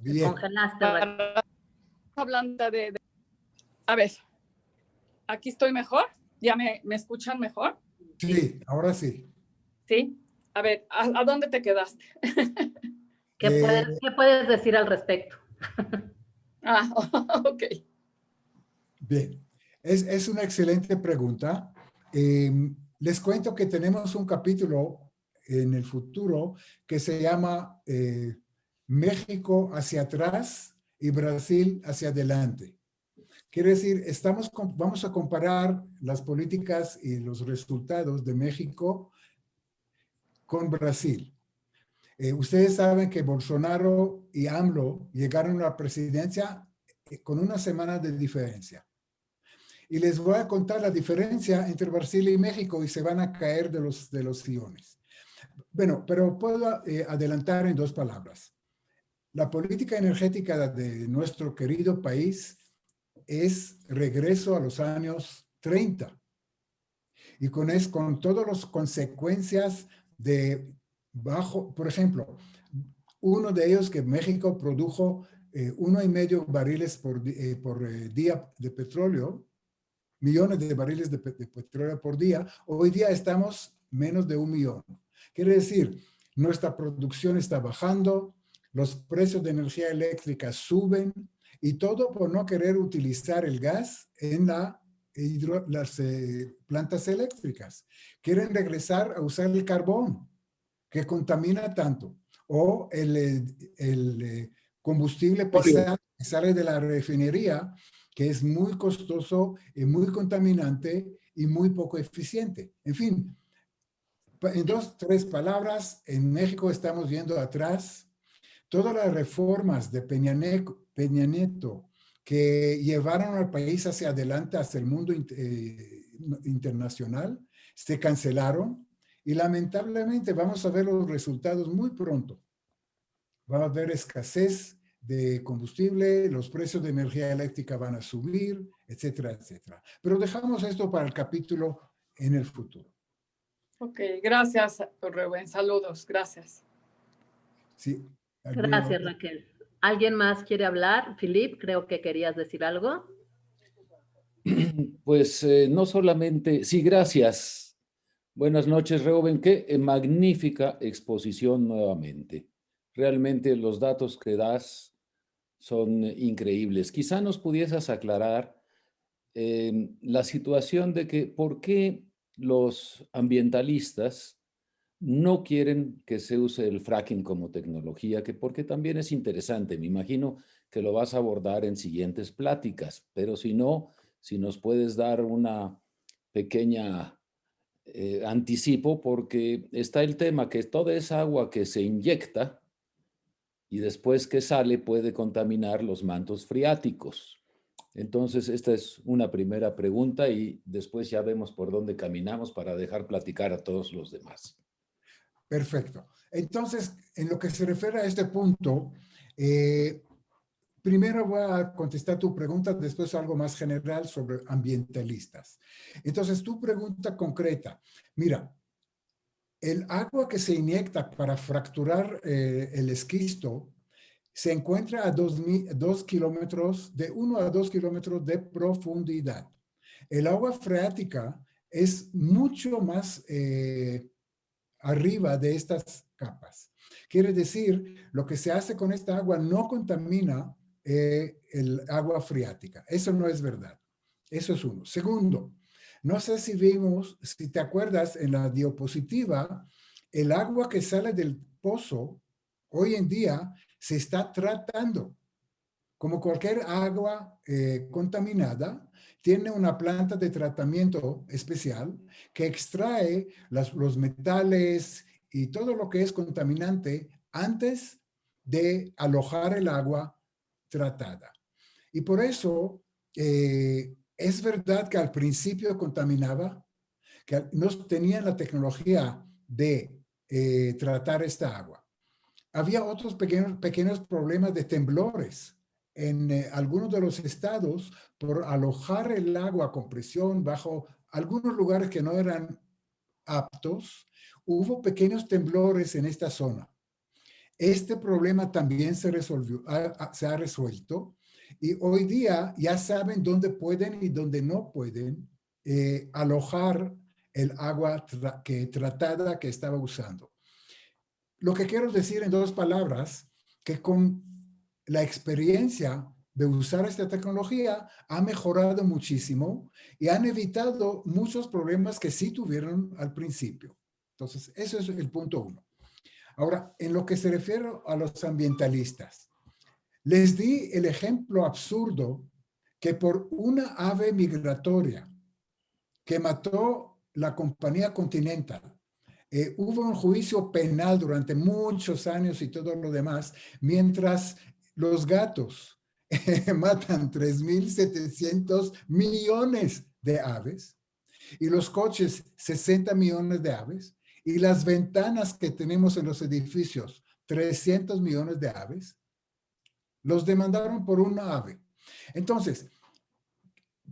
Te congelaste, Raquel. Hablando a ver, ¿aquí estoy mejor? ¿Ya me escuchan mejor? Sí, ahora sí. Sí. A ver, ¿a dónde te quedaste? ¿Qué puedes decir al respecto? Ok. Bien, es una excelente pregunta. Les cuento que tenemos un capítulo en el futuro que se llama México hacia atrás y Brasil hacia adelante. Quiere decir, vamos a comparar las políticas y los resultados de México con Brasil. Ustedes saben que Bolsonaro y AMLO llegaron a la presidencia con una semana de diferencia. Y les voy a contar la diferencia entre Brasil y México y se van a caer de los sillones. Bueno, pero puedo adelantar en 2 palabras. La política energética de nuestro querido país es regreso a los años 30. Y con todas las consecuencias de por ejemplo, uno de ellos que México produjo 1,5 barriles por día de petróleo, millones de barriles de petróleo por día, hoy día estamos menos de 1 millón. Quiere decir, nuestra producción está bajando, los precios de energía eléctrica suben y todo por no querer utilizar el gas en las plantas eléctricas. Quieren regresar a usar el carbón, que contamina tanto, o el combustible pesado que sale de la refinería, que es muy costoso y muy contaminante y muy poco eficiente. En fin, en 2, 3 palabras, en México estamos yendo atrás. Todas las reformas de Peña Nieto que llevaron al país hacia adelante, hacia el mundo internacional, se cancelaron y lamentablemente vamos a ver los resultados muy pronto. Va a haber escasez de combustible, los precios de energía eléctrica van a subir, etcétera, etcétera. Pero dejamos esto para el capítulo en el futuro. Ok, gracias, Rubén. Saludos, gracias. Sí. Gracias, Raquel. ¿Alguien más quiere hablar? Filip, creo que querías decir algo. Pues no solamente, sí, gracias. Buenas noches, Reuben. Qué magnífica exposición nuevamente. Realmente los datos que das son increíbles. Quizá nos pudieras aclarar la situación de que por qué los ambientalistas no quieren que se use el fracking como tecnología, que porque también es interesante. Me imagino que lo vas a abordar en siguientes pláticas, pero si no, si nos puedes dar una pequeña anticipo, porque está el tema que toda esa agua que se inyecta y después que sale puede contaminar los mantos freáticos. Entonces, esta es una primera pregunta y después ya vemos por dónde caminamos para dejar platicar a todos los demás. Perfecto. Entonces, en lo que se refiere a este punto, primero voy a contestar tu pregunta, después algo más general sobre ambientalistas. Entonces, tu pregunta concreta. Mira, el agua que se inyecta para fracturar el esquisto se encuentra a 2 kilómetros, de 1 a 2 kilómetros de profundidad. El agua freática es mucho más arriba de estas capas. Quiere decir, lo que se hace con esta agua no contamina el agua freática. Eso no es verdad. Eso es uno. Segundo, no sé si vimos, si te acuerdas en la diapositiva, el agua que sale del pozo hoy en día se está tratando. Como cualquier agua contaminada, tiene una planta de tratamiento especial que extrae los metales y todo lo que es contaminante antes de alojar el agua tratada. Y por eso es verdad que al principio contaminaba, que no tenían la tecnología de tratar esta agua. Había otros pequeños problemas de temblores en algunos de los estados por alojar el agua con presión bajo algunos lugares que no eran aptos. Hubo pequeños temblores en esta zona. Este problema también se ha resuelto y hoy día ya saben dónde pueden y dónde no pueden alojar el agua tratada que estaba usando. Lo que quiero decir en 2 palabras, que con la experiencia de usar esta tecnología ha mejorado muchísimo y han evitado muchos problemas que sí tuvieron al principio. Entonces, eso es el punto 1. Ahora, en lo que se refiere a los ambientalistas, les di el ejemplo absurdo que por una ave migratoria que mató la compañía Continental, hubo un juicio penal durante muchos años y todo lo demás, mientras los gatos matan 3.700 millones de aves y los coches 60 millones de aves y las ventanas que tenemos en los edificios 300 millones de aves, los demandaron por una ave. Entonces,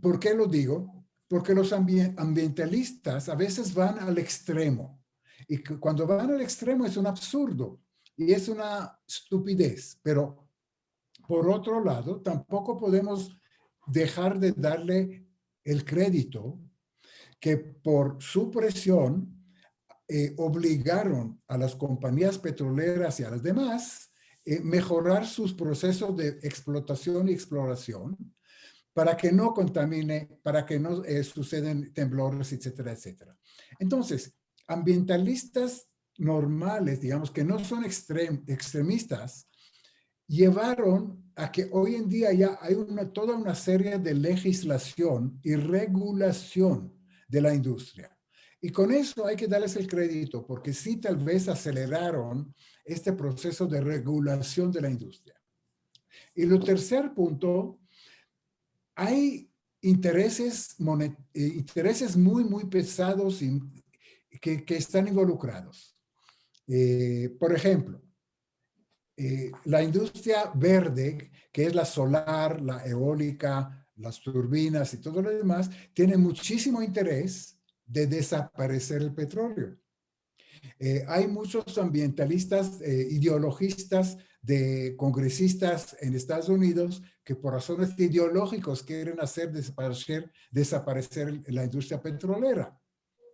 ¿por qué lo digo? Porque los ambientalistas a veces van al extremo. Y cuando van al extremo es un absurdo y es una estupidez. Pero por otro lado, tampoco podemos dejar de darle el crédito que por su presión obligaron a las compañías petroleras y a las demás mejorar sus procesos de explotación y exploración para que no contamine, para que no suceden temblores, etcétera, etcétera. Entonces, ambientalistas normales, digamos, que no son extremistas, llevaron a que hoy en día ya hay toda una serie de legislación y regulación de la industria. Y con eso hay que darles el crédito, porque sí tal vez aceleraron este proceso de regulación de la industria. Y el tercer punto, hay intereses muy pesados que están involucrados. Por ejemplo, la industria verde, que es la solar, la eólica, las turbinas y todo lo demás, tiene muchísimo interés de desaparecer el petróleo. Hay muchos ambientalistas, ideologistas, congresistas en Estados Unidos que por razones ideológicas quieren hacer desaparecer la industria petrolera,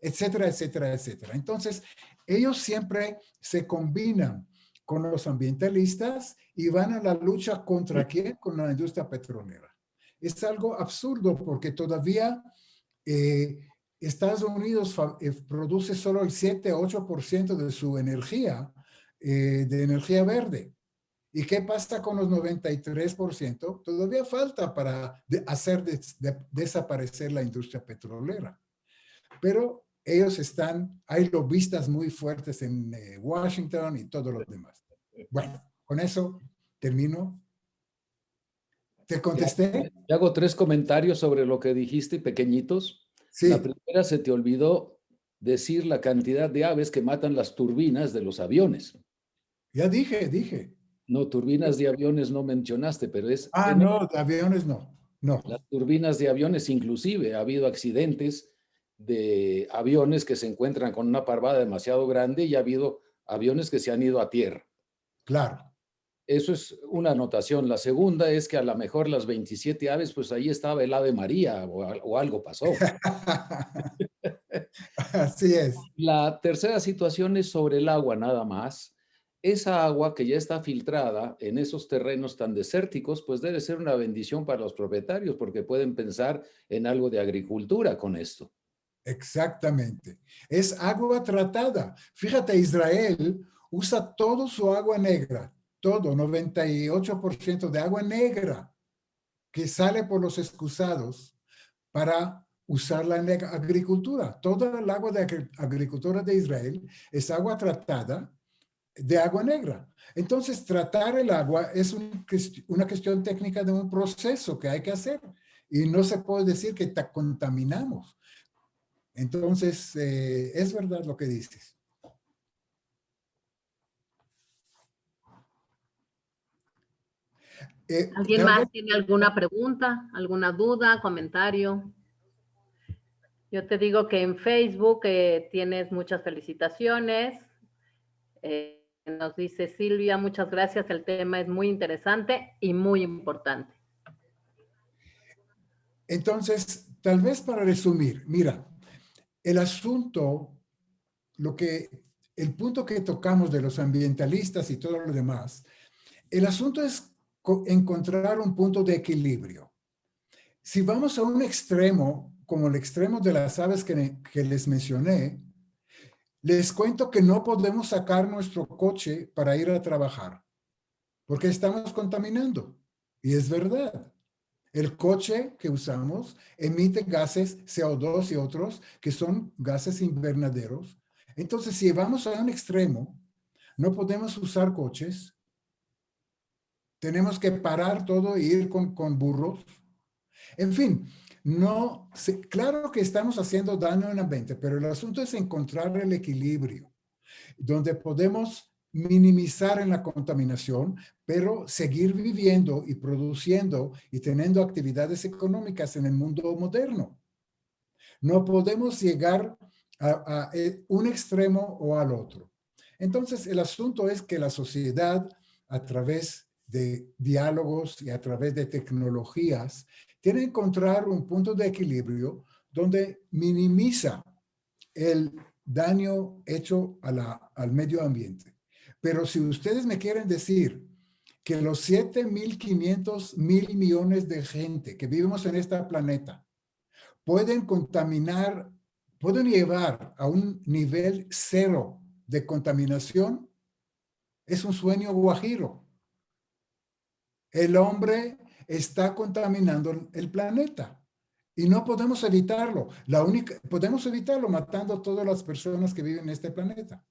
etcétera, etcétera, etcétera. Entonces, ellos siempre se combinan con los ambientalistas y van a la lucha contra ¿quién? Con la industria petrolera. Es algo absurdo porque todavía Estados Unidos produce solo el 7-8% de su energía, de energía verde. ¿Y qué pasa con los 93%? Todavía falta para hacer desaparecer la industria petrolera. Pero ellos hay lobistas muy fuertes en Washington y todo lo demás. Bueno, con eso termino. ¿Te contesté? Te hago 3 comentarios sobre lo que dijiste, pequeñitos. Sí. La primera, se te olvidó decir la cantidad de aves que matan las turbinas de los aviones. Ya dije. No, turbinas de aviones no mencionaste, pero es... Ah, no, de aviones no. No. Las turbinas de aviones, inclusive, ha habido accidentes de aviones que se encuentran con una parvada demasiado grande y ha habido aviones que se han ido a tierra. Claro. Eso es una anotación. La segunda es que a lo mejor las 27 aves, pues ahí estaba el Ave María o algo pasó. Así es. La tercera situación es sobre el agua nada más. Esa agua que ya está filtrada en esos terrenos tan desérticos, pues debe ser una bendición para los propietarios porque pueden pensar en algo de agricultura con esto. Exactamente. Es agua tratada. Fíjate, Israel usa todo su agua negra, todo, 98% de agua negra que sale por los excusados para usarla en la agricultura. Toda el agua de agricultura de Israel es agua tratada de agua negra. Entonces, tratar el agua es una cuestión técnica de un proceso que hay que hacer y no se puede decir que contaminamos. Entonces, es verdad lo que dices. ¿Alguien más tiene alguna pregunta, alguna duda, comentario? Yo te digo que en Facebook tienes muchas felicitaciones. Nos dice Silvia, muchas gracias. El tema es muy interesante y muy importante. Entonces, tal vez para resumir, mira, el asunto, el punto que tocamos de los ambientalistas y todo lo demás, el asunto es encontrar un punto de equilibrio. Si vamos a un extremo, como el extremo de las aves que les mencioné, les cuento que no podemos sacar nuestro coche para ir a trabajar, porque estamos contaminando. Y es verdad. El coche que usamos emite gases CO2 y otros que son gases invernaderos. Entonces, si vamos a un extremo, no podemos usar coches. Tenemos que parar todo e ir con burros. En fin, claro que estamos haciendo daño al ambiente, pero el asunto es encontrar el equilibrio, donde podemos minimizar en la contaminación, pero seguir viviendo y produciendo y teniendo actividades económicas en el mundo moderno. No podemos llegar a un extremo o al otro. Entonces, el asunto es que la sociedad, a través de diálogos y a través de tecnologías, tiene que encontrar un punto de equilibrio donde minimiza el daño hecho al medio ambiente. Pero si ustedes me quieren decir que los 7.500 millones de gente que vivimos en este planeta pueden contaminar, pueden llevar a un nivel cero de contaminación, es un sueño guajiro. El hombre está contaminando el planeta. Y no podemos evitarlo. Podemos evitarlo matando a todas las personas que viven en este planeta.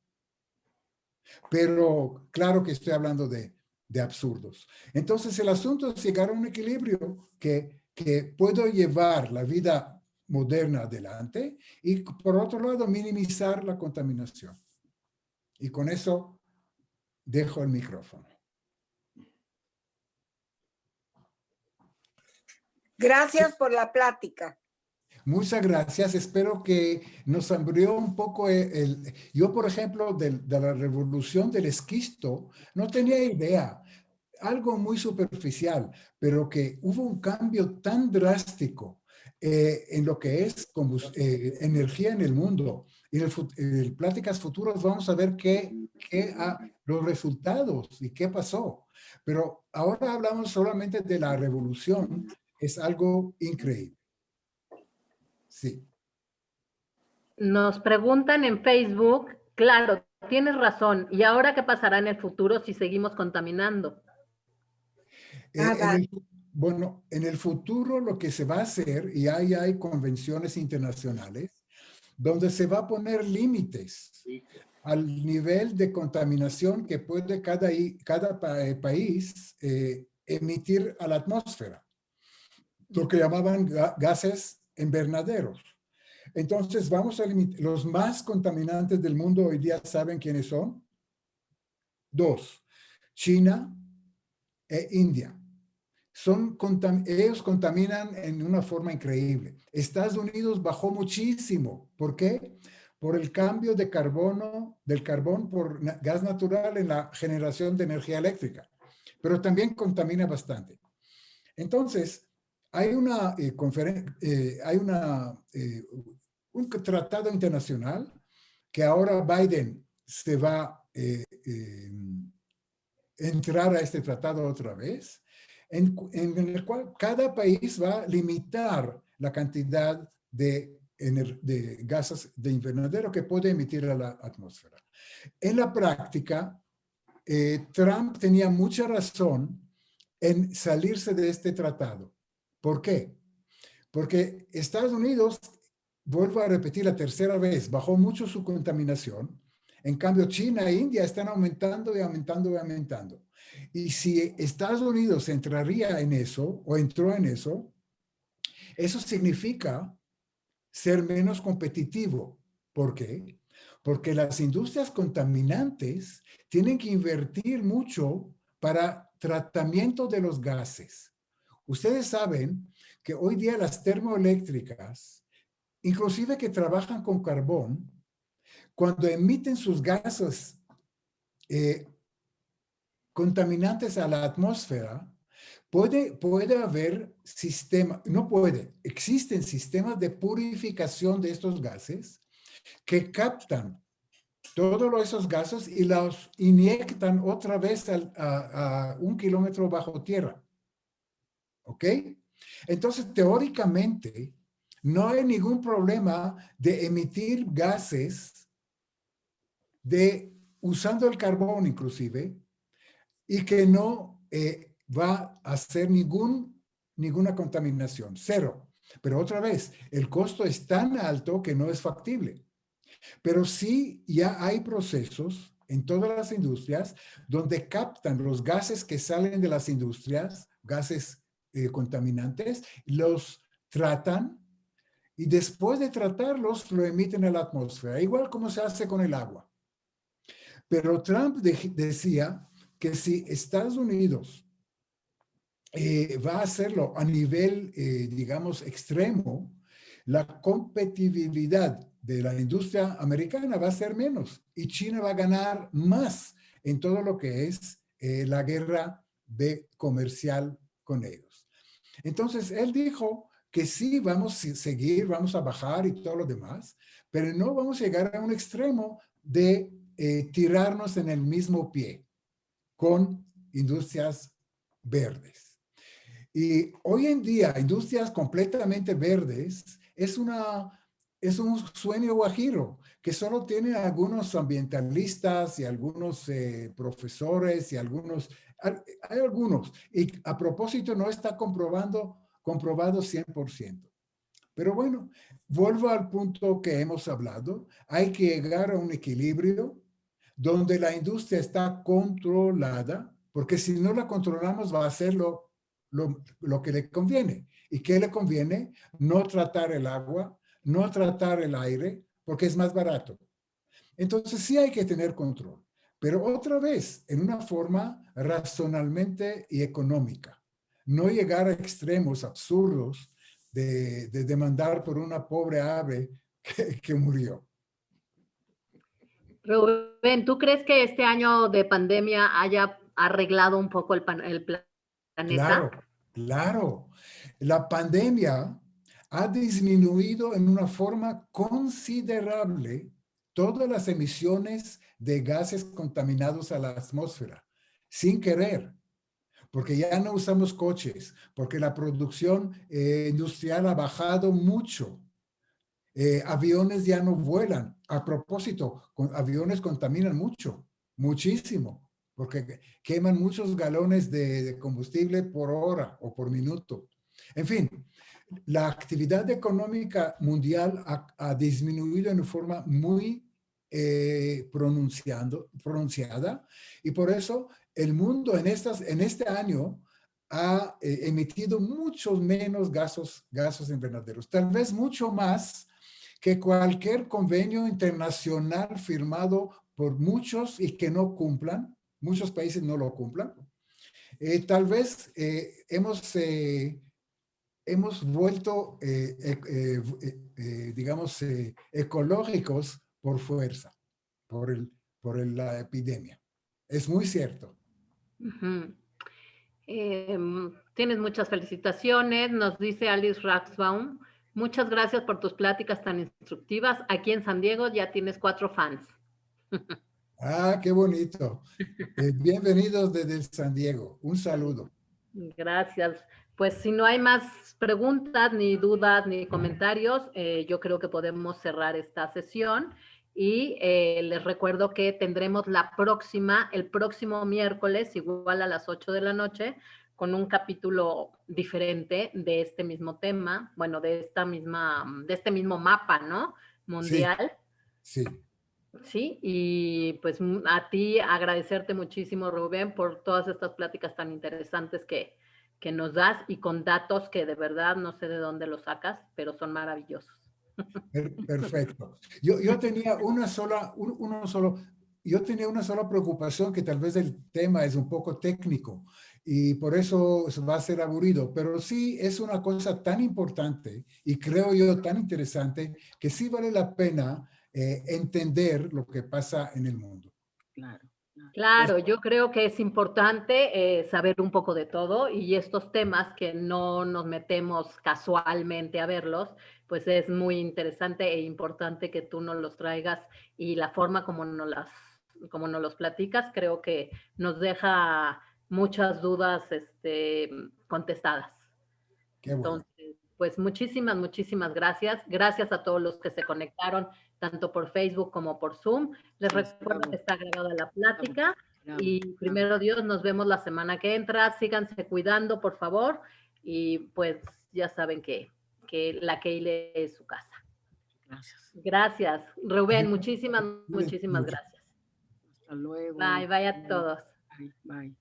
Pero claro que estoy hablando de absurdos. Entonces el asunto es llegar a un equilibrio que puedo llevar la vida moderna adelante y por otro lado minimizar la contaminación. Y con eso dejo el micrófono. Gracias por la plática. Muchas gracias. Espero que nos abrió un poco yo, por ejemplo, de la revolución del esquisto, no tenía idea. Algo muy superficial, pero que hubo un cambio tan drástico en lo que es energía en el mundo. Y en pláticas futuras vamos a ver los resultados y qué pasó. Pero ahora hablamos solamente de la revolución. Es algo increíble. Sí. Nos preguntan en Facebook, claro, tienes razón. ¿Y ahora qué pasará en el futuro si seguimos contaminando? Bueno, en el futuro lo que se va a hacer, y hay convenciones internacionales, donde se va a poner límites al nivel de contaminación que puede cada país emitir a la atmósfera, lo que llamaban gases invernaderos. Entonces vamos a limitar. Los más contaminantes del mundo hoy día, ¿saben quiénes son? 2, China e India. Ellos contaminan en una forma increíble. Estados Unidos bajó muchísimo. ¿Por qué? Por el cambio de carbono, del carbón por gas natural en la generación de energía eléctrica. Pero también contamina bastante. Entonces, hay un tratado internacional que ahora Biden se va a entrar a este tratado otra vez, en el cual cada país va a limitar la cantidad de gases de invernadero que puede emitir a la atmósfera. En la práctica, Trump tenía mucha razón en salirse de este tratado. ¿Por qué? Porque Estados Unidos, vuelvo a repetir la tercera vez, bajó mucho su contaminación. En cambio, China e India están aumentando y aumentando y aumentando. Y si Estados Unidos entraría en eso, o entró en eso, eso significa ser menos competitivo. ¿Por qué? Porque las industrias contaminantes tienen que invertir mucho para tratamiento de los gases. Ustedes saben que hoy día las termoeléctricas, inclusive que trabajan con carbón, cuando emiten sus gases contaminantes a la atmósfera, puede haber existen sistemas de purificación de estos gases que captan todos esos gases y los inyectan otra vez a 1 kilómetro bajo tierra. ¿Ok? Entonces, teóricamente, no hay ningún problema de emitir gases usando el carbón inclusive, y que no va a hacer ninguna contaminación, cero. Pero otra vez, el costo es tan alto que no es factible. Pero sí ya hay procesos en todas las industrias donde captan los gases que salen de las industrias, gases contaminantes, los tratan y después de tratarlos lo emiten a la atmósfera, igual como se hace con el agua. Pero Trump decía que si Estados Unidos va a hacerlo a nivel, digamos, extremo, la competitividad de la industria americana va a ser menos y China va a ganar más en todo lo que es la guerra comercial con ellos. Entonces, él dijo que sí, vamos a seguir, vamos a bajar y todo lo demás, pero no vamos a llegar a un extremo de tirarnos en el mismo pie con industrias verdes. Y hoy en día, industrias completamente verdes es un sueño guajiro que solo tienen algunos ambientalistas y algunos profesores y hay algunos. Y a propósito, no está comprobado 100%. Pero bueno, vuelvo al punto que hemos hablado. Hay que llegar a un equilibrio donde la industria está controlada, porque si no la controlamos va a hacer lo que le conviene. ¿Y qué le conviene? No tratar el agua, no tratar el aire, porque es más barato. Entonces sí hay que tener control, pero otra vez en una forma racionalmente y económica. No llegar a extremos absurdos de demandar por una pobre ave que murió. Rubén, ¿tú crees que este año de pandemia haya arreglado un poco el planeta? Claro, claro. La pandemia ha disminuido en una forma considerable todas las emisiones de gases contaminados a la atmósfera, sin querer, porque ya no usamos coches, porque la producción industrial ha bajado mucho. Aviones ya no vuelan. A propósito, aviones contaminan mucho, muchísimo, porque queman muchos galones de combustible por hora o por minuto. En fin, la actividad económica mundial ha disminuido en forma muy pronunciada y por eso el mundo en este año ha emitido muchos menos gases invernaderos, tal vez mucho más que cualquier convenio internacional firmado por muchos y que no cumplan, muchos países no lo cumplan. Tal vez hemos vuelto, digamos, ecológicos por fuerza, la epidemia. Es muy cierto. Ujú. Tienes muchas felicitaciones, nos dice Alice Raxbaum. Muchas gracias por tus pláticas tan instructivas. Aquí en San Diego ya tienes 4 fans. Ah, qué bonito. Bienvenidos desde San Diego. Un saludo. Gracias. Pues si no hay más preguntas, ni dudas, ni comentarios, yo creo que podemos cerrar esta sesión y les recuerdo que tendremos el próximo miércoles, igual a las 8 de la noche, con un capítulo diferente de este mismo tema, bueno, de este mismo mapa, ¿no? Mundial. Sí. Sí, y pues a ti agradecerte muchísimo, Rubén, por todas estas pláticas tan interesantes que nos das y con datos que de verdad no sé de dónde los sacas, pero son maravillosos. Perfecto. Yo tenía yo tenía una sola preocupación, que tal vez el tema es un poco técnico y por eso va a ser aburrido, pero sí es una cosa tan importante y creo yo tan interesante que sí vale la pena entender lo que pasa en el mundo. Claro. Claro, yo creo que es importante saber un poco de todo y estos temas que no nos metemos casualmente a verlos, pues es muy interesante e importante que tú nos los traigas y la forma como nos los platicas, creo que nos deja muchas dudas contestadas. Qué bueno. Entonces, pues muchísimas gracias. Gracias a todos los que se conectaron, tanto por Facebook como por Zoom. Les recuerdo que está grabada la plática y primero Dios, nos vemos la semana que entra. Síganse cuidando, por favor. Y pues ya saben que la Keile es su casa. Gracias. Gracias. Rubén, muchísimas gracias. Hasta luego. Bye a todos. Bye.